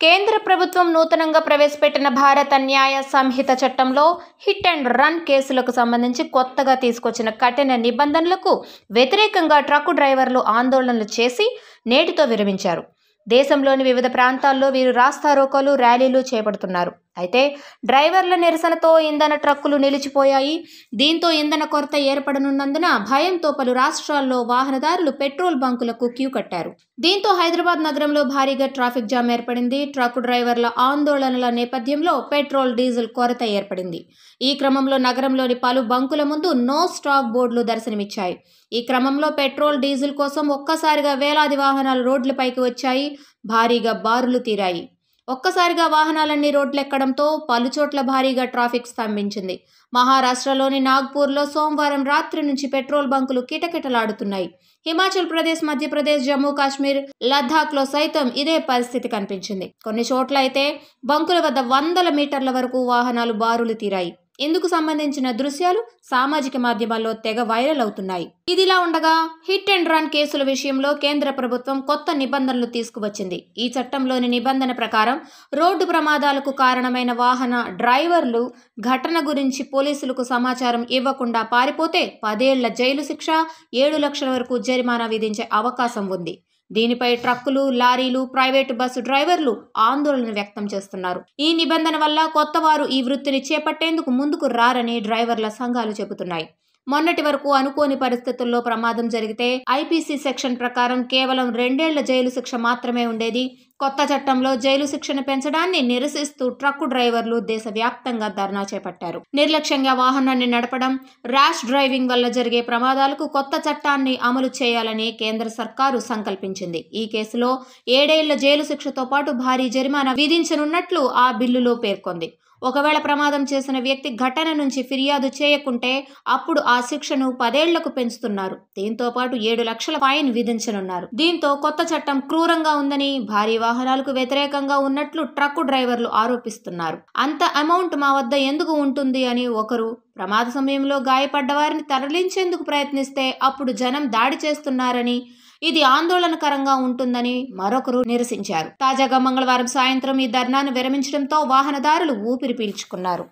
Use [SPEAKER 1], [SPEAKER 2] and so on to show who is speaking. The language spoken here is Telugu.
[SPEAKER 1] కేంద్ర ప్రభుత్వం నూతనంగా ప్రవేశపెట్టిన భారత న్యాయ సంహిత చట్టంలో హిట్ అండ్ రన్ కేసులకు సంబంధించి కొత్తగా తీసుకొచ్చిన కఠిన నిబంధనలకు వ్యతిరేకంగా ట్రక్కు డ్రైవర్లు ఆందోళనలు చేసి నేటితో విరమించారు. దేశంలోని వివిధ ప్రాంతాల్లో వీరు రాస్తారోకోలు, ర్యాలీలు చేపడుతున్నారు. అయితే డ్రైవర్ల నిరసనతో ఇంధన ట్రక్కులు నిలిచిపోయాయి. దీంతో ఇంధన కొరత ఏర్పడనున్నందున భయంతో పలు రాష్ట్రాల్లో వాహనదారులు పెట్రోల్ బంకులకు క్యూ కట్టారు. దీంతో హైదరాబాద్ నగరంలో భారీగా ట్రాఫిక్ జామ్ ఏర్పడింది. ట్రక్కు డ్రైవర్ల ఆందోళనల నేపథ్యంలో పెట్రోల్, డీజిల్ కొరత ఏర్పడింది. ఈ క్రమంలో నగరంలోని పలు బంకుల ముందు నో స్టాక్ బోర్డులు దర్శనమిచ్చాయి. ఈ క్రమంలో పెట్రోల్, డీజిల్ కోసం ఒక్కసారిగా వేలాది వాహనాలు రోడ్లపైకి వచ్చాయి. భారీగా బారులు తీరాయి. ఒక్కసారిగా వాహనాలన్నీ రోడ్లెక్కడంతో పలుచోట్ల భారీగా ట్రాఫిక్ స్తంభించింది. మహారాష్ట్రలోని నాగ్పూర్లో సోమవారం రాత్రి నుంచి పెట్రోల్ బంకులు కిటకిటలాడుతున్నాయి. హిమాచల్ ప్రదేశ్, మధ్యప్రదేశ్, జమ్మూ కాశ్మీర్, లద్దాఖ్లో సైతం ఇదే పరిస్థితి కనిపించింది. కొన్ని చోట్ల అయితే బంకుల వద్ద వందల మీటర్ల వరకు వాహనాలు బారులు తీరాయి. ఇందుకు సంబంధించిన దృశ్యాలు సామాజిక మాధ్యమాల్లో తెగ వైరల్ అవుతున్నాయి. ఇదిలా ఉండగా హిట్ అండ్ రన్ కేసుల విషయంలో కేంద్ర ప్రభుత్వం కొత్త నిబంధనలు తీసుకువచ్చింది. ఈ చట్టంలోని నిబంధన ప్రకారం రోడ్డు ప్రమాదాలకు కారణమైన వాహన డ్రైవర్లు ఘటన గురించి పోలీసులకు సమాచారం ఇవ్వకుండా పారిపోతే 10 ఏళ్ల జైలు శిక్ష, 7 లక్షల వరకు జరిమానా విధించే అవకాశం ఉంది. దీనిపై ట్రక్కులు, లారీలు, ప్రైవేటు బస్సు డ్రైవర్లు ఆందోళన వ్యక్తం చేస్తున్నారు. ఈ నిబంధన వల్ల కొత్తవారు ఈ వృత్తిని చేపట్టేందుకు ముందుకు రారని డ్రైవర్ల సంఘాలు చెబుతున్నాయి. మొన్నటి వరకు అనుకోని పరిస్థితుల్లో ప్రమాదం జరిగితే ఐపీసీ సెక్షన్ ప్రకారం కేవలం 2 ఏళ్ల జైలు శిక్ష మాత్రమే ఉండేది. కొత్త చట్టంలో జైలు శిక్షను పెంచడాన్ని నిరసిస్తూ ట్రక్కు డ్రైవర్లు దేశవ్యాప్తంగా ధర్నా చేపట్టారు. నిర్లక్ష్యంగా వాహనాన్ని నడపడం, ర్యాష్ డ్రైవింగ్ వల్ల జరిగే ప్రమాదాలకు కొత్త చట్టాన్ని అమలు చేయాలని కేంద్ర సర్కారు సంకల్పించింది. ఈ కేసులో 7 ఏళ్ల జైలు శిక్షతో పాటు భారీ జరిమానా విధించనున్నట్లు ఆ బిల్లులో పేర్కొంది. ఒకవేళ ప్రమాదం చేసిన వ్యక్తి ఘటన నుంచి ఫిర్యాదు చేయకుంటే అప్పుడు ఆ శిక్షను 10 ఏళ్లకు పెంచుతున్నారు. దీంతో పాటు 7 లక్షల ఫైన్ విధించనున్నారు. దీంతో కొత్త చట్టం క్రూరంగా ఉందని, భారీ వాహనాలకు వ్యతిరేకంగా ఉన్నట్లు ట్రక్కు డ్రైవర్లు ఆరోపిస్తున్నారు. అంత అమౌంట్ మా వద్ద ఎందుకు ఉంటుంది అని ఒకరు, ప్రమాద సమయంలో గాయపడ్డ వారిని తరలించేందుకు ప్రయత్నిస్తే అప్పుడు జనం దాడి చేస్తున్నారని, ఇది ఆందోళనకరంగా ఉంటుందని మరొకరు నిరసించారు. తాజాగా మంగళవారం సాయంత్రం ఈ ధర్నాను విరమించడంతో వాహనదారులు ఊపిరి పీల్చుకున్నారు.